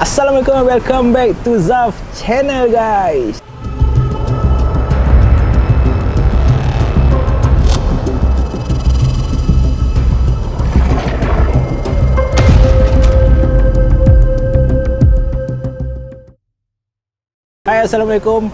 Assalamualaikum and welcome back to Zaf channel, guys. Hai, Assalamualaikum.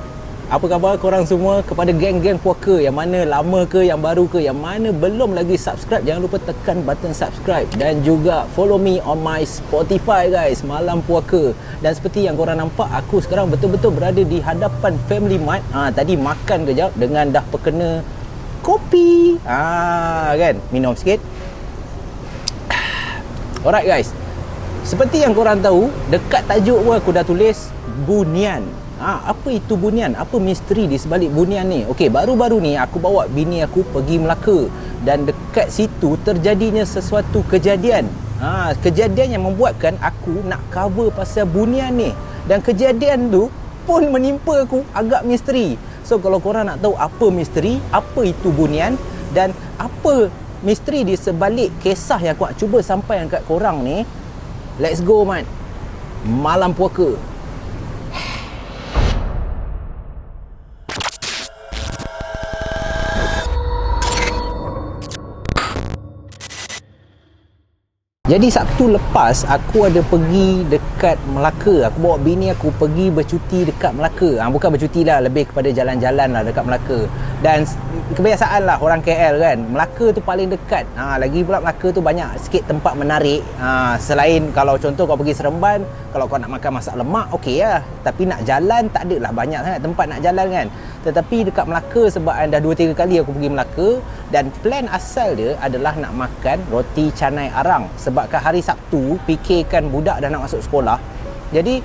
Apa khabar korang semua? Kepada geng-geng puaka yang mana lama ke, yang baru ke, yang mana belum lagi subscribe, jangan lupa tekan button subscribe dan juga follow me on my Spotify, guys. Malam Puaka. Dan seperti yang korang nampak, aku sekarang betul-betul berada di hadapan Family Mart. Tadi makan kejap dengan dah terkena kopi. Kan, minum sikit. Alright, guys. Seperti yang korang tahu, dekat tajuk pun aku dah tulis bunian. Apa itu bunian? Apa misteri di sebalik bunian ni? Okey, baru-baru ni aku bawa bini aku pergi Melaka dan dekat situ terjadinya sesuatu kejadian. Kejadian yang membuatkan aku nak cover pasal bunian ni. Dan kejadian tu pun menimpa aku agak misteri. So kalau korang nak tahu apa misteri, apa itu bunian dan apa misteri di sebalik kisah yang aku nak cuba sampaikan kat korang ni, let's go, man. Malam Puaka. Jadi Sabtu lepas aku ada pergi dekat Melaka. Aku bawa bini aku pergi bercuti dekat Melaka. Bukan bercuti lah, lebih kepada jalan-jalan lah dekat Melaka. Dan kebiasaan lah orang KL kan, Melaka tu paling dekat. Lagi pula Melaka tu banyak sikit tempat menarik. Selain kalau contoh kau pergi Seremban, kalau kau nak makan masak lemak, okey lah. Tapi nak jalan tak ada lah banyak sangat tempat nak jalan kan. Tetapi dekat Melaka, sebab dah 2-3 kali aku pergi Melaka, dan plan asal dia adalah nak makan roti canai arang. Sebabkan hari Sabtu fikirkan budak dah nak masuk sekolah. Jadi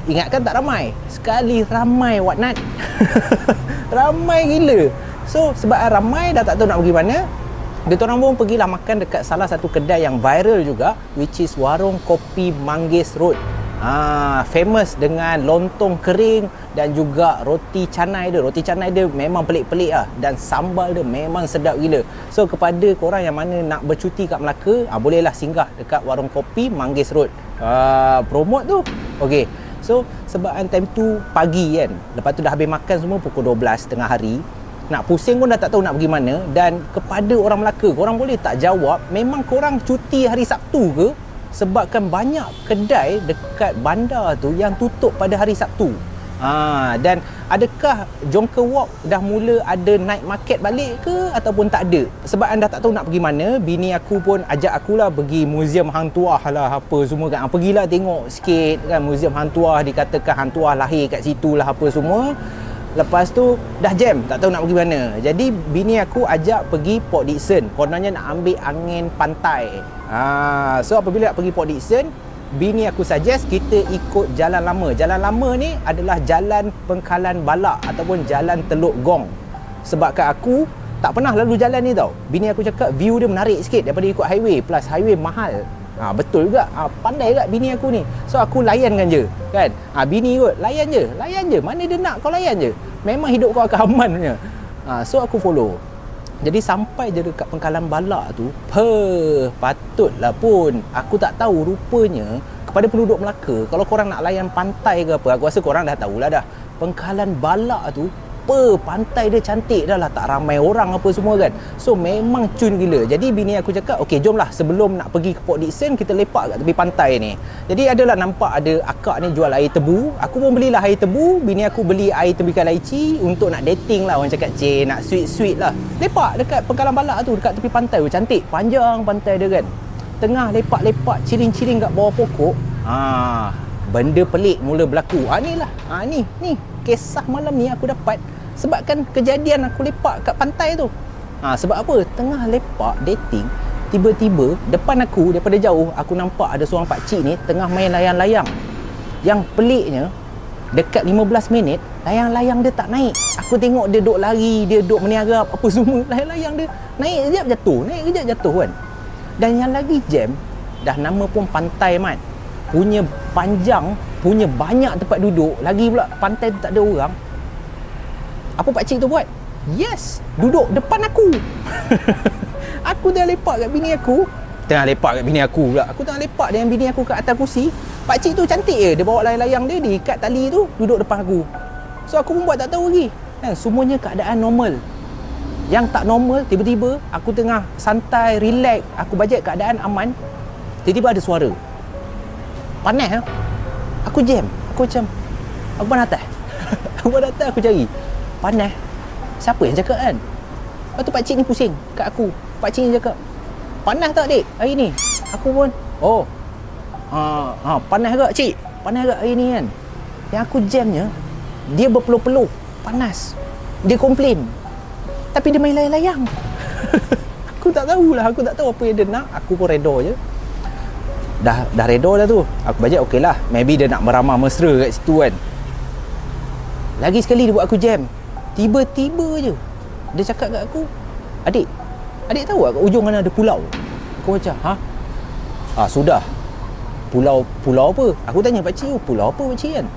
ingatkan tak ramai. Sekali ramai Watnat. Ramai gila. So sebab ramai dah tak tahu nak pergi mana, dia orang pun pergilah makan dekat salah satu kedai yang viral juga, which is Warung Kopi Manggis Road. Famous dengan lontong kering dan juga roti canai dia. Roti canai dia memang pelik-pelik lah, dan sambal dia memang sedap gila. So kepada korang yang mana nak bercuti kat Melaka, bolehlah singgah dekat Warung Kopi Manggis Road. Promote tu. Okey. So sebab time tu pagi kan, lepas tu dah habis makan semua pukul 12 tengah hari. Nak pusing pun dah tak tahu nak pergi mana. Dan kepada orang Melaka, korang boleh tak jawab memang korang cuti hari Sabtu ke? Sebabkan banyak kedai dekat bandar tu yang tutup pada hari Sabtu. Dan adakah Jonker Walk dah mula ada night market balik ke ataupun tak ada? Sebab anda tak tahu nak pergi mana, bini aku pun ajak akulah pergi Museum Hang Tuah lah apa semua kan. Pergilah tengok sikit kan, Museum Hang Tuah, dikatakan Hang Tuah lahir kat situ lah apa semua. Lepas tu dah jam, tak tahu nak pergi mana. Jadi bini aku ajak pergi Port Dickson. Kononnya nak ambil angin pantai. So apabila nak pergi Port Dickson, bini aku suggest kita ikut jalan lama. Jalan lama ni adalah jalan Pengkalan Balak ataupun jalan Teluk Gong. Sebabkan aku tak pernah lalu jalan ni tau. Bini aku cakap view dia menarik sikit daripada ikut highway, plus highway mahal. Betul juga. Pandai juga bini aku ni. So aku layankan je kan. Bini kot, layan je. Mana dia nak kau layan je. Memang hidup kau akan aman punya. So aku follow. Jadi sampai je dekat Pengkalan Balak tu, patutlah pun. Aku tak tahu rupanya kepada penduduk Melaka, kalau korang nak layan pantai ke apa, aku rasa korang dah tahulah dah. Pengkalan Balak tu, pantai dia cantik dah lah, tak ramai orang apa semua kan. So memang cun gila. Jadi bini aku cakap, okey jomlah sebelum nak pergi ke Port Dickson, kita lepak kat tepi pantai ni. Jadi adalah nampak ada akak ni jual air tebu. Aku pun belilah air tebu. Bini aku beli air tembikan laici untuk nak dating lah, orang cakap nak sweet-sweet lah. Lepak dekat Pengkalan Balak tu, dekat tepi pantai tu, cantik. Panjang pantai dia kan. Tengah lepak-lepak, ciring-ciring kat bawah pokok. Benda pelik mula berlaku. Ni kisah malam ni aku dapat sebabkan kejadian aku lepak kat pantai tu. Sebab apa? Tengah lepak dating, tiba-tiba depan aku daripada jauh, aku nampak ada seorang pakcik ni tengah main layang-layang. Yang peliknya, dekat 15 minit layang-layang dia tak naik. Aku tengok dia duk lari, dia duk meniarap apa semua. Layang-layang dia naik kejap jatuh, naik kejap jatuh kan. Dan yang lagi jam, dah nama pun pantai mat, punya panjang, punya banyak tempat duduk. Lagi pula pantai tu tak ada orang. Apa pakcik tu buat? Yes, duduk depan aku. Aku dah lepak kat bini aku. Tengah lepak kat bini aku pula. Aku tengah lepak dengan bini aku kat atas kursi. Pakcik tu cantik je, dia bawa layang-layang dia, dia ikat tali tu, duduk depan aku. So aku pun buat tak tahu lagi kan, semuanya keadaan normal. Yang tak normal, tiba-tiba aku tengah santai, relax, aku bajet keadaan aman, tiba-tiba ada suara panas. Aku jam, aku macam, aku pandang atas aku pandang atas, aku cari panas, siapa yang cakap kan. Lepas tu pakcik ni pusing kat aku. Pakcik ni cakap, panas tak dik hari ni? Aku pun, oh panas ke cik? Panas ke hari ni kan? Yang aku jamnya, dia berpeluh-peluh panas, dia komplain, tapi dia main layang-layang. Aku tak tahulah, aku tak tahu apa yang dia nak. Aku pun reda je. Dah reda dah tu. Aku bajet okey lah, maybe dia nak meramah mesra kat situ kan. Lagi sekali dia buat aku jam. Tiba-tiba je dia cakap kat aku, Adik tahu tak kat ujung mana ada pulau? Aku macam, sudah. Pulau apa? Aku tanya pakcik, pulau apa pakcik kan?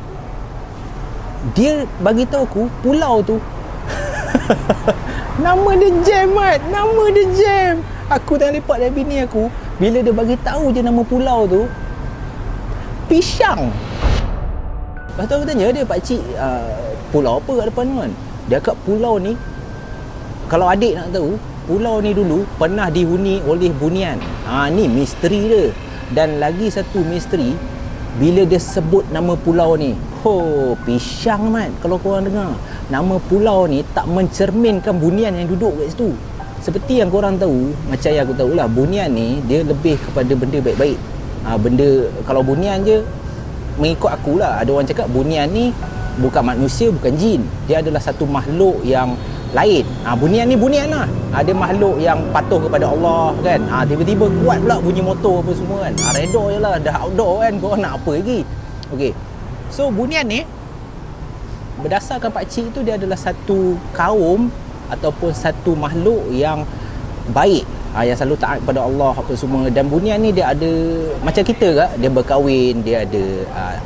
Dia bagi tahu aku pulau tu nama dia Jam, Mat. Nama dia Jam. Aku tengah lepak dengan bini aku, bila dia bagi tahu je nama pulau tu, Pisang. Lepas tu aku tanya dia, pakcik pulau apa kat depan tu kan? Dia kat pulau ni, kalau adik nak tahu, pulau ni dulu pernah dihuni oleh bunian. Ni misteri dia. Dan lagi satu misteri, bila dia sebut nama pulau ni, Pisang, Mat. Kalau korang dengar, nama pulau ni tak mencerminkan bunian yang duduk kat situ. Seperti yang korang tahu, macam yang aku tahulah, bunian ni dia lebih kepada benda baik-baik. Benda, kalau bunian je, mengikut akulah, ada orang cakap bunian ni bukan manusia, bukan jin. Dia adalah satu makhluk yang lain. Bunian ni bunian lah. Dia makhluk yang patuh kepada Allah kan. Tiba-tiba kuat pula bunyi motor apa semua kan. Reda je lah, dah outdoor kan, korang nak apa lagi. Okay, so bunian ni, berdasarkan pakcik tu, dia adalah satu kaum ataupun satu makhluk yang baik, yang selalu taat kepada Allah apa semua. Dan bunian ni dia ada macam kita ke, dia berkahwin, dia ada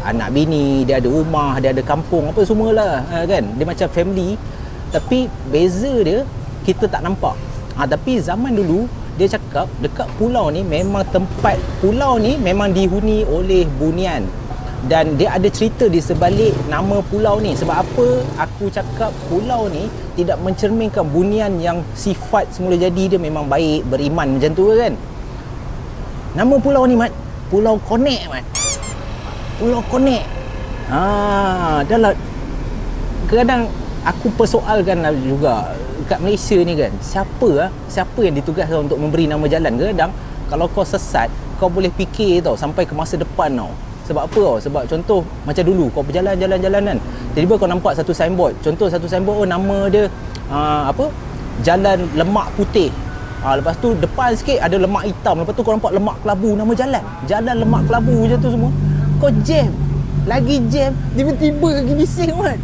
anak bini, dia ada rumah, dia ada kampung apa semualah kan. Dia macam family, tapi beza dia kita tak nampak. Tapi zaman dulu dia cakap dekat pulau ni memang tempat pulau ni memang dihuni oleh bunian. Dan dia ada cerita di sebalik nama pulau ni. Sebab apa aku cakap pulau ni tidak mencerminkan bunian yang sifat semula jadi dia memang baik, beriman macam tu kan. Nama pulau ni, Mat, Pulau Konek, Mat. Pulau Konek. Dah lah. Kadang aku persoalkan juga kat Malaysia ni kan, siapa yang ditugaskan untuk memberi nama jalan. Kadang kalau kau sesat, kau boleh fikir tau sampai ke masa depan tau. Sebab apa tau? Sebab contoh macam dulu kau berjalan-jalan kan, tiba-tiba kau nampak satu signboard. Contoh satu signboard, nama dia Jalan Lemak Putih. Lepas tu depan sikit ada lemak hitam. Lepas tu kau nampak lemak kelabu, nama jalan Lemak Kelabu macam tu semua. Kau jam, lagi jam, tiba-tiba lagi bising, Mat.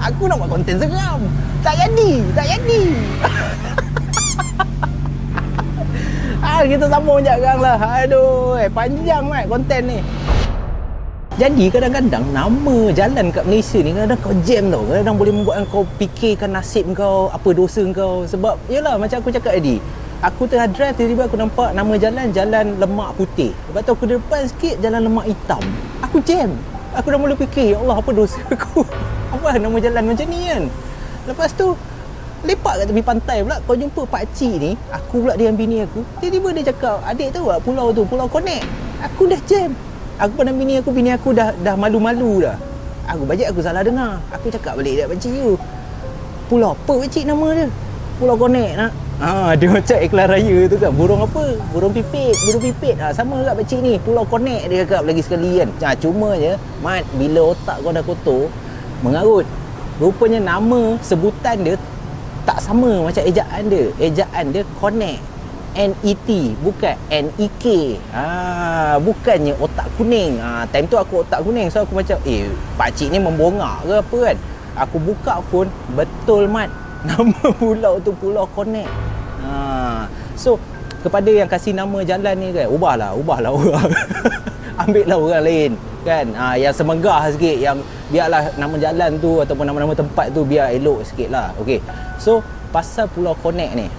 Aku nak buat konten seram, tak jadi. Kita sambung sekejap sekarang lah. Aduh, panjang, Mat, konten ni. Jadi kadang-kadang nama jalan kat Malaysia ni kadang-kadang kau jam tau. Kadang-kadang boleh membuatkan kau fikirkan nasib kau, apa dosa kau. Sebab yelah macam aku cakap tadi, aku tengah drive, tiba-tiba aku nampak nama Jalan Lemak Putih. Lepas tu aku depan sikit Jalan Lemak Hitam. Aku jam. Aku dah mula fikir, ya Allah, apa dosa aku? Apa nama jalan macam ni kan? Lepas tu lepak kat tepi pantai pula, kau jumpa pakcik ni, aku pula dengan bini aku. Tiba-tiba dia cakap, adik tahu tak pulau tu, Pulau Konek? Aku dah jam. Aku pandang bini aku dah malu-malu dah. Aku bajet aku salah dengar. Aku cakap balik dekat pakcik tu, pulau apa pakcik nama dia? Pulau Konek nak. Dia macam iklan raya tu kan, burung apa? Burung pipit. Sama kat pakcik ni, Pulau Konek dia cakap lagi sekali kan. Cuma je, Mat, bila otak kau dah kotor, mengarut. Rupanya nama sebutan dia tak sama macam ejaan dia. Ejaan dia Konek, NET, bukan NEK. Bukannya otak kuning. Time tu aku otak kuning. So aku macam, pakcik ni membongak ke apa kan. Aku buka phone, betul, Mat, nama pulau tu Pulau Konek. So kepada yang kasih nama jalan ni kan, ubahlah orang. Ambillah orang lain kan, yang semegah sikit, yang biarlah nama jalan tu ataupun nama-nama tempat tu biar elok sikit lah. Okay, so pasal Pulau Konek ni,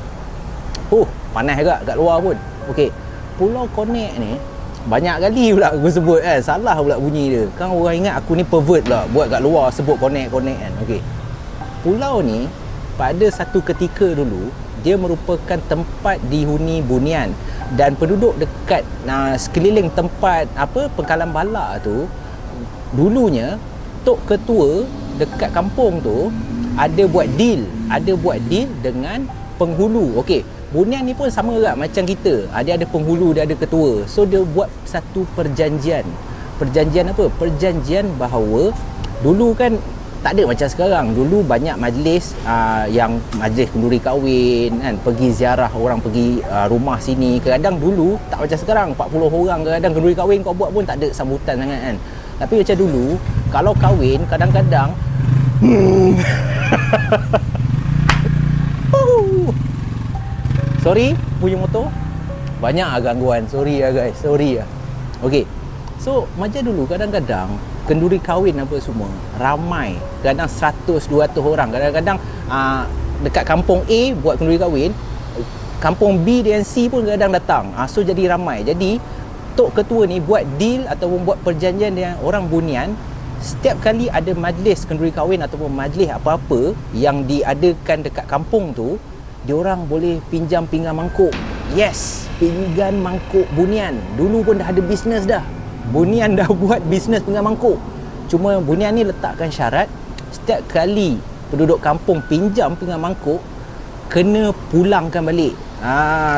panas juga kat luar pun. Okay, Pulau Konek ni Banyak kali pula aku sebut kan. Salah pula bunyi dia. Kan orang ingat aku ni pervert pula buat kat luar sebut connect kan. Okey. Pulau ni pada satu ketika dulu dia merupakan tempat dihuni bunian dan penduduk dekat sekeliling tempat Pengkalan Balak tu dulunya tok ketua dekat kampung tu ada buat deal dengan penghulu. Okey, bunian ni pun sama juga macam kita. Dia ada penghulu, dia ada ketua. So dia buat satu perjanjian. Perjanjian apa? Perjanjian bahawa dulu kan tak ada macam sekarang. Dulu banyak majlis yang majlis kenduri kahwin kan, pergi ziarah orang, pergi rumah sini. Kadang dulu tak macam sekarang 40 orang kadang kenduri kahwin kau buat pun tak ada sambutan sangat kan. Tapi macam dulu kalau kahwin kadang-kadang sorry, punya motor banyak gangguan. Sorry guys, sorry. Okey. So macam dulu kadang-kadang kenduri kahwin apa semua ramai, kadang 100-200 orang. Kadang-kadang dekat kampung A buat kenduri kahwin, kampung B dan C pun kadang datang. So jadi ramai. Jadi tok ketua ni buat deal ataupun buat perjanjian dengan orang bunian. Setiap kali ada majlis kenduri kahwin ataupun majlis apa-apa yang diadakan dekat kampung tu, diorang boleh pinjam pinggan mangkuk. Yes, pinggan mangkuk bunian. Dulu pun dah ada bisnes dah. Bunian dah buat bisnes pinggan mangkuk. Cuma bunian ni letakkan syarat, setiap kali penduduk kampung pinjam pinggan mangkuk, kena pulangkan balik.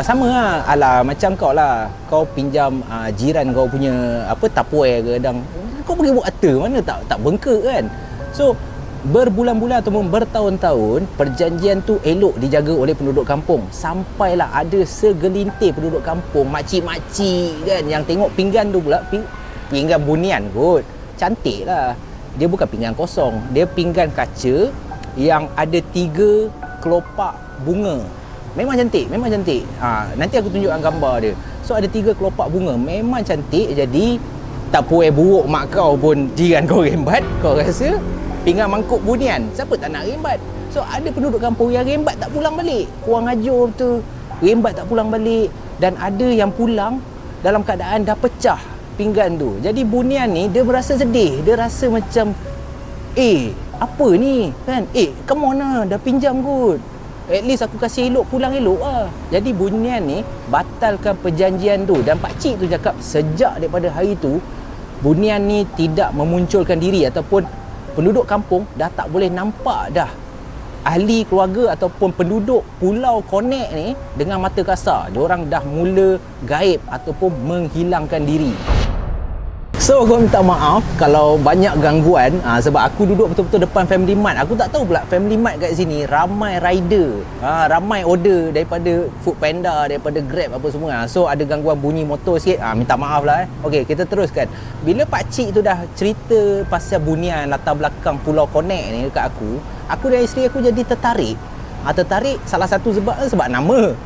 Sama lah. Alah, macam kau lah. Kau pinjam jiran kau punya tapuai ke kadang. Kau pergi buat harta, mana tak bengkak kan. So berbulan-bulan ataupun bertahun-tahun perjanjian tu elok dijaga oleh penduduk kampung. Sampailah ada segelintir penduduk kampung, makcik-makcik kan, yang tengok pinggan tu pula pinggan bunian kot. Cantik lah. Dia bukan pinggan kosong, dia pinggan kaca yang ada 3 kelopak bunga. Memang cantik, memang cantik. Nanti aku tunjukkan gambar dia. So ada 3 kelopak bunga, memang cantik. Jadi tak puas buruk mak kau pun jiran kau rembat, kau rasa pinggan mangkuk bunian, siapa tak nak rembat. So ada penduduk kampung yang rembat tak pulang balik. Kurang ajar betul. Rembat tak pulang balik. Dan ada yang pulang dalam keadaan dah pecah pinggan tu. Jadi bunian ni dia berasa sedih. Dia rasa macam apa ni kan, come on lah, dah pinjam kot, at least aku kasih elok, pulang elok lah. Jadi bunian ni batalkan perjanjian tu. Dan pakcik tu cakap sejak daripada hari tu bunian ni tidak memunculkan diri, ataupun penduduk kampung dah tak boleh nampak dah ahli keluarga ataupun penduduk Pulau Connect ni dengan mata kasar. Diorang dah mula gaib ataupun menghilangkan diri. So aku minta maaf kalau banyak gangguan sebab aku duduk betul-betul depan Family Mart. Aku tak tahu pula Family Mart kat sini ramai rider, ramai order daripada Foodpanda, daripada Grab apa semua. So ada gangguan bunyi motor sikit, minta maaf lah. Okey, kita teruskan. Bila pakcik tu dah cerita pasal bunian latar belakang Pulau Connect ni dekat aku dan isteri aku jadi tertarik. Tertarik salah satu sebab nama.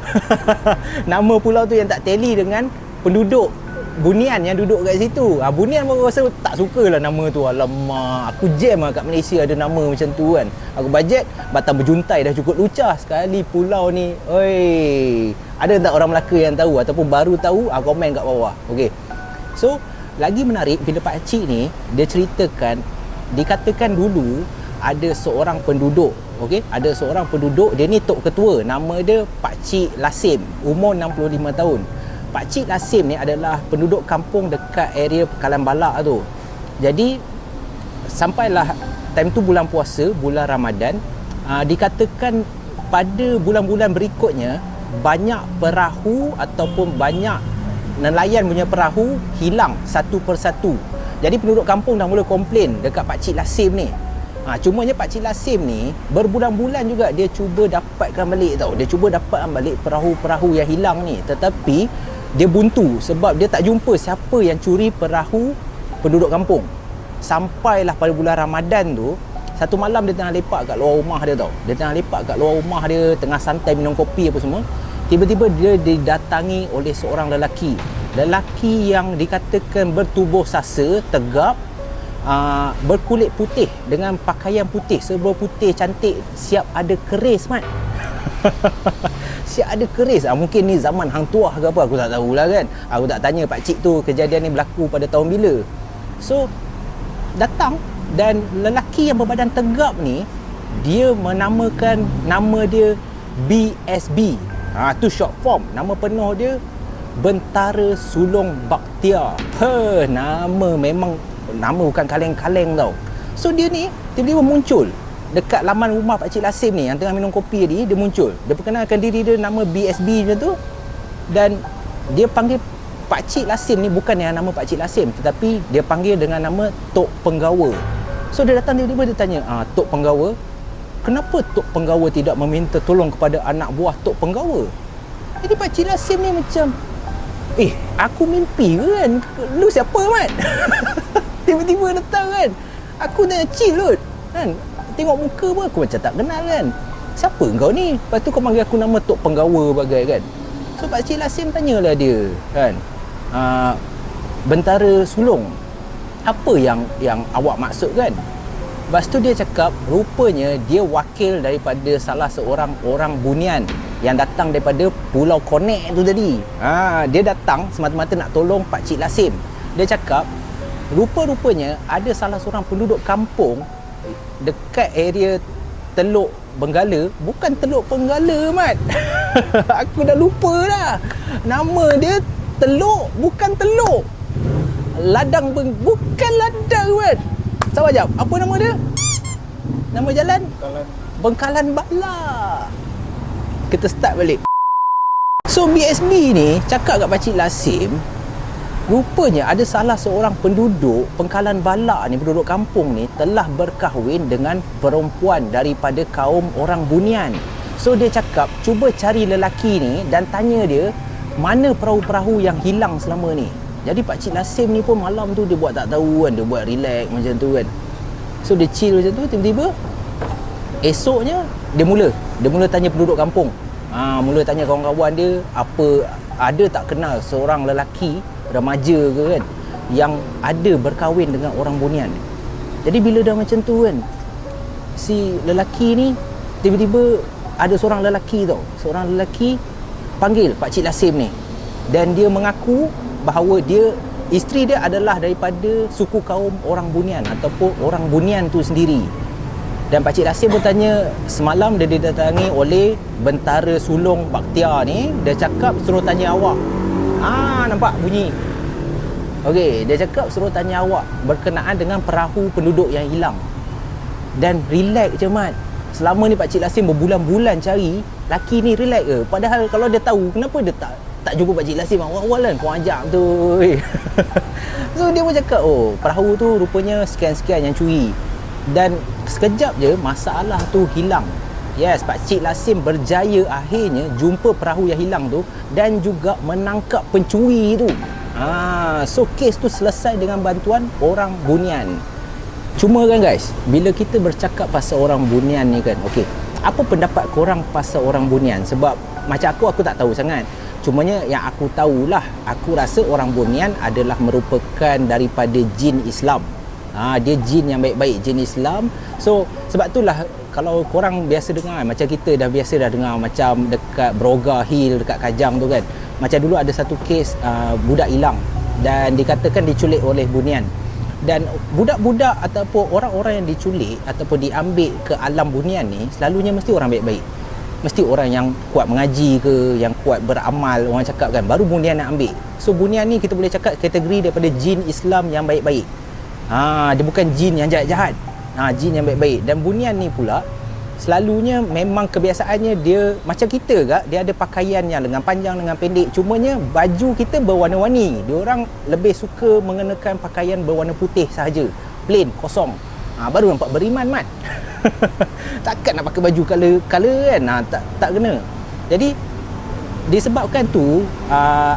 Nama pulau tu yang tak tally dengan penduduk bunian yang duduk kat situ. Bunian pun rasa tak sukalah nama tu. Alamak, aku jam lah kat Malaysia ada nama macam tu kan. Aku bajet Batam Berjuntai dah cukup lucah, sekali pulau ni. Oi, ada tak orang Melaka yang tahu ataupun baru tahu? Komen kat bawah. Okey. So lagi menarik bila pakcik ni dia ceritakan, dikatakan dulu ada seorang penduduk. Okey, ada seorang penduduk, dia ni tok ketua, nama dia Pakcik Lasim, umur 65 tahun. Pakcik Lasim ni adalah penduduk kampung dekat area Pengkalan Balak tu. Jadi sampailah time tu bulan puasa, bulan Ramadan, dikatakan pada bulan-bulan berikutnya banyak perahu ataupun banyak nelayan punya perahu hilang satu persatu. Jadi penduduk kampung dah mula komplain dekat Pakcik Lasim ni. Cumanya Pakcik Lasim ni berbulan-bulan juga dia cuba dapatkan balik tau. Dia cuba dapatkan balik perahu-perahu yang hilang ni, tetapi dia buntu sebab dia tak jumpa siapa yang curi perahu penduduk kampung. Sampailah pada bulan Ramadan tu, satu malam dia tengah lepak kat luar rumah dia tau. Dia tengah lepak kat luar rumah dia, tengah santai minum kopi apa semua. Tiba-tiba dia didatangi oleh seorang lelaki. Lelaki yang dikatakan bertubuh sasa, tegap, berkulit putih dengan pakaian putih, serba putih cantik, siap ada keris mat. Siap ada keris. Mungkin ni zaman hang tuah ke apa, aku tak tahulah kan. Aku tak tanya pak cik tu kejadian ni berlaku pada tahun bila. So datang, dan lelaki yang berbadan tegap ni, dia menamakan nama dia BSB. Tu short form. Nama penuh dia Bentara Sulong Bakhtiar. Nama memang, nama bukan kaleng-kaleng tau. So dia ni tiba-tiba muncul dekat laman rumah Pak Cik Lasim ni yang tengah minum kopi tadi. Dia muncul, dia perkenalkan diri dia nama BSB macam tu. Dan dia panggil Pak Cik Lasim ni bukan yang nama Pak Cik Lasim, tetapi dia panggil dengan nama Tok Penggawa. So dia datang tiba-tiba dia tanya, Tok Penggawa, kenapa Tok Penggawa tidak meminta tolong kepada anak buah Tok Penggawa? Jadi Pak Cik Lasim ni macam, aku mimpi ke kan? Lu siapa, Mat? Tiba-tiba datang kan. Aku tanya chill kot kan. Tengok muka pun aku macam tak kenal kan. Siapa kau ni? Lepas tu kau panggil aku nama Tok Penggawa bagai kan. So Pak Cik Lasim tanyalah dia kan, Bentara Sulong, apa yang awak maksud kan? Lepas tu dia cakap rupanya dia wakil daripada salah seorang orang bunian yang datang daripada Pulau Konek tu tadi. Dia datang semata-mata nak tolong Pak Cik Lasim. Dia cakap rupa-rupanya ada salah seorang penduduk kampung dekat area Teluk Benggala. Bukan Teluk Penggala, Mat. Aku dah lupa dah. Nama dia Teluk, bukan Teluk. Bukan Ladang, Mat. Sabar jap. Apa nama dia? Nama jalan? Bengkalan Bala. Kita start balik. So BSB ni cakap kat Pak Cik Lasim, rupanya ada salah seorang penduduk Pengkalan Balak ni, penduduk kampung ni, telah berkahwin dengan perempuan daripada kaum orang bunian. So dia cakap cuba cari lelaki ni dan tanya dia mana perahu-perahu yang hilang selama ni. Jadi Pak Cik Lasim ni pun malam tu dia buat tak tahu kan, dia buat relax macam tu kan. So dia chill macam tu. Tiba-tiba esoknya dia mula tanya penduduk kampung. Mula tanya kawan-kawan dia, apa ada tak kenal seorang lelaki remaja ke kan yang ada berkahwin dengan orang bunian. Jadi bila dah macam tu kan, si lelaki ni tiba-tiba ada seorang lelaki panggil Pak Cik Lasim ni, dan dia mengaku bahawa isteri dia adalah daripada suku kaum orang bunian ataupun orang bunian tu sendiri. Dan Pak Cik Lasim pun tanya, semalam dia didatangi oleh Bentara Sulong Bakhtiar ni, dia cakap suruh tanya awak. Nampak bunyi. Okey, dia cakap suruh tanya awak berkenaan dengan perahu penduduk yang hilang. Dan relax je, Mat. Selama ni Pak Cik Lasim berbulan-bulan cari, laki ni relax ke? Padahal kalau dia tahu, kenapa dia tak jumpa Pak Cik Lasim awal-awal kan? Kau ajak tu. So dia pun cakap, perahu tu rupanya sekian-sekian yang curi. Dan sekejap je masalah tu hilang. Yes, Pak Cik Lasim berjaya akhirnya jumpa perahu yang hilang tu dan juga menangkap pencuri tu. So kes tu selesai dengan bantuan orang bunian. Cuma kan guys, bila kita bercakap pasal orang bunian ni kan, okey, apa pendapat korang pasal orang bunian? Sebab macam aku tak tahu sangat. Cumanya yang aku tahulah, aku rasa orang bunian adalah merupakan daripada jin Islam. Dia jin yang baik-baik, jin Islam. So sebab itulah kalau korang biasa dengar, macam kita dah biasa dengar macam dekat Broga Hill dekat Kajang tu kan, macam dulu ada satu kes budak hilang dan dikatakan diculik oleh bunian. Dan budak-budak ataupun orang-orang yang diculik ataupun diambil ke alam bunian ni selalunya mesti orang baik-baik, mesti orang yang kuat mengaji ke, yang kuat beramal, orang cakap kan, baru bunian nak ambil. So bunian ni kita boleh cakap kategori daripada jin Islam yang baik-baik. Dia bukan jin yang jahat-jahat, jin yang baik-baik. Dan bunian ni pula selalunya memang kebiasaannya dia macam kita kak, dia ada pakaian yang lengan panjang, lengan pendek. Cumanya baju kita berwarna-warni. Diorang lebih suka mengenakan pakaian berwarna putih sahaja, plain, kosong. Baru nampak beriman, Mat. Takkan nak pakai baju color kan, tak kena. Jadi disebabkan tu,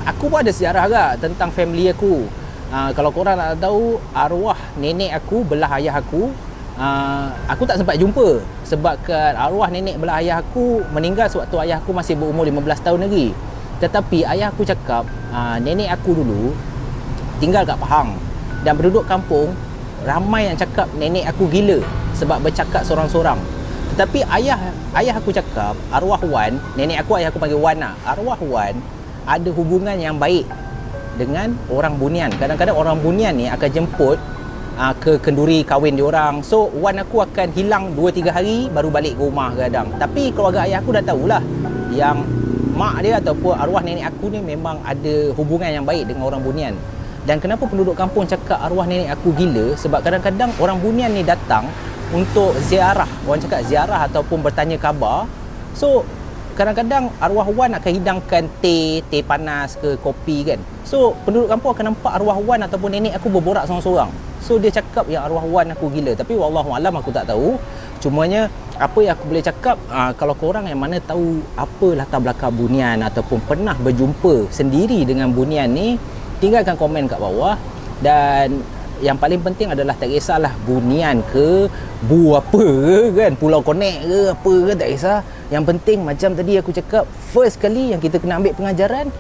aku pun ada sejarah kak tentang family aku. Kalau korang nak tahu, arwah nenek aku belah ayah aku, aku tak sempat jumpa sebabkan arwah nenek belah ayah aku meninggal sewaktu ayah aku masih berumur 15 tahun lagi. Tetapi ayah aku cakap nenek aku dulu tinggal kat Pahang, dan penduduk kampung ramai yang cakap nenek aku gila sebab bercakap sorang-sorang. Tapi ayah aku cakap, arwah Wan, nenek aku, ayah aku panggil Wan lah. Arwah Wan ada hubungan yang baik dengan orang Bunian. Kadang-kadang orang Bunian ni akan jemput ke kenduri kahwin diorang. So Wan aku akan hilang 2-3 hari baru balik ke rumah kadang. Tapi keluarga ayah aku dah tahulah yang mak dia ataupun arwah nenek aku ni memang ada hubungan yang baik dengan orang Bunian. Dan kenapa penduduk kampung cakap arwah nenek aku gila? Sebab kadang-kadang orang Bunian ni datang untuk ziarah, orang cakap ziarah ataupun bertanya khabar. So kadang-kadang arwah Wan akan hidangkan teh panas ke kopi kan. So penduduk kampung akan nampak arwah Wan ataupun nenek aku berborak seorang-seorang. So dia cakap yang arwah Wan aku gila. Tapi wallahualam aku tak tahu. Cumanya apa yang aku boleh cakap, kalau korang yang mana tahu apa latar belakang Bunian ataupun pernah berjumpa sendiri dengan Bunian ni, tinggalkan komen kat bawah. Dan yang paling penting adalah tak kisahlah Bunian ke, Bu apa ke kan, Pulau Konek ke apa ke, tak kisah. Yang penting macam tadi aku cakap, first kali yang kita kena ambil pengajaran,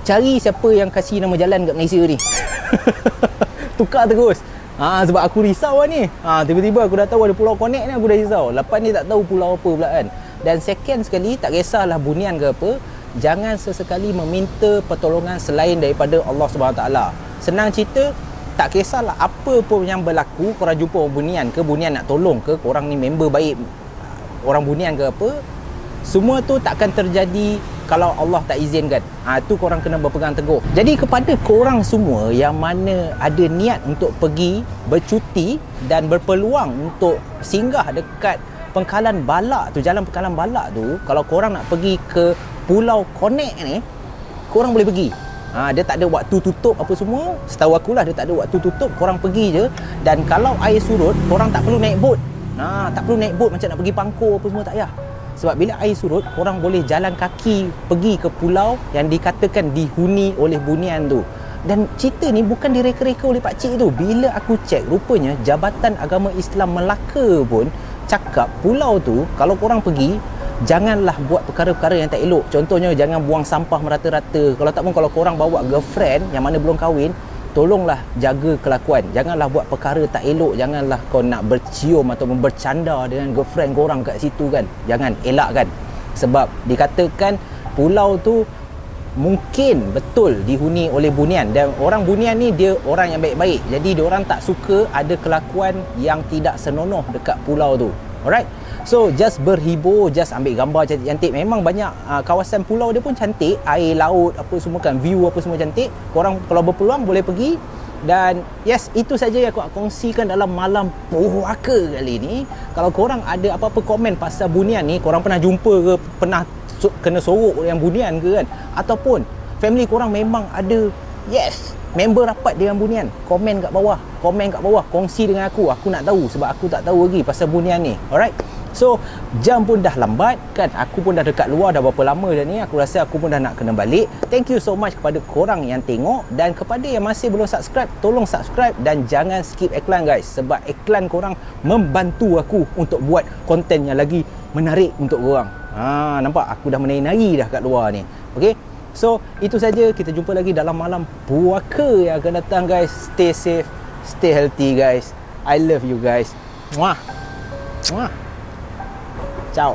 cari siapa yang kasih nama jalan kat Malaysia ni. Tukar terus. Sebab aku risau lah ni. Tiba-tiba aku dah tahu ada Pulau Konek ni, aku dah risau. Lepas ni tak tahu pulau apa pula kan. Dan second sekali, tak kisahlah Bunian ke apa, jangan sesekali meminta pertolongan selain daripada Allah SWT. Senang cerita, tak kisahlah apa pun yang berlaku, korang jumpa orang Bunian ke, Bunian nak tolong ke, korang ni member baik orang Bunian ke apa, semua tu takkan terjadi kalau Allah tak izinkan. Tu korang kena berpegang teguh. Jadi kepada korang semua yang mana ada niat untuk pergi bercuti dan berpeluang untuk singgah dekat Pangkalan Balak tu, jalan Pangkalan Balak tu, kalau korang nak pergi ke Pulau Konek ni, korang boleh pergi. Dia tak ada waktu tutup apa semua. Setahu akulah dia tak ada waktu tutup. Korang pergi je. Dan kalau air surut, korang tak perlu naik bot. Tak perlu naik bot macam nak pergi Pangkor apa semua, tak payah. Sebab bila air surut, korang boleh jalan kaki pergi ke pulau yang dikatakan dihuni oleh Bunian tu. Dan cerita ni bukan direka-reka oleh pakcik tu. Bila aku cek, rupanya Jabatan Agama Islam Melaka pun cakap pulau tu kalau korang pergi, janganlah buat perkara-perkara yang tak elok. Contohnya jangan buang sampah merata-rata. Kalau tak pun kalau korang bawa girlfriend yang mana belum kahwin, tolonglah jaga kelakuan. Janganlah buat perkara tak elok. Janganlah kau nak bercium ataupun bercanda dengan girlfriend korang kat situ kan. Jangan, elakkan. Sebab dikatakan pulau tu mungkin betul dihuni oleh Bunian. Dan orang Bunian ni dia orang yang baik-baik. Jadi dia orang tak suka ada kelakuan yang tidak senonoh dekat pulau tu. Alright. So just berhibur, just ambil gambar cantik-cantik. Memang banyak kawasan pulau dia pun cantik, air laut apa semua kan, view apa semua cantik. Korang kalau berpeluang boleh pergi. Dan yes, itu saja yang aku nak kongsikan dalam malam puaka kali ni. Kalau korang ada apa-apa komen pasal Bunian ni, korang pernah jumpa ke, pernah kena sorok yang Bunian ke kan, ataupun family korang memang ada member rapat dengan Bunian, komen kat bawah, kongsi dengan aku nak tahu. Sebab aku tak tahu lagi pasal Bunian ni. Alright. So jam pun dah lambat kan, aku pun dah dekat luar dah berapa lama dah ni. Aku rasa aku pun dah nak kena balik. Thank you so much kepada korang yang tengok. Dan kepada yang masih belum subscribe, tolong subscribe dan jangan skip iklan guys. Sebab iklan korang membantu aku untuk buat konten yang lagi menarik untuk korang. Nampak aku dah menari-nari dah kat luar ni. Okay, so itu saja. Kita jumpa lagi dalam malam puaka yang akan datang guys. Stay safe, stay healthy guys. I love you guys. Muah. Ciao.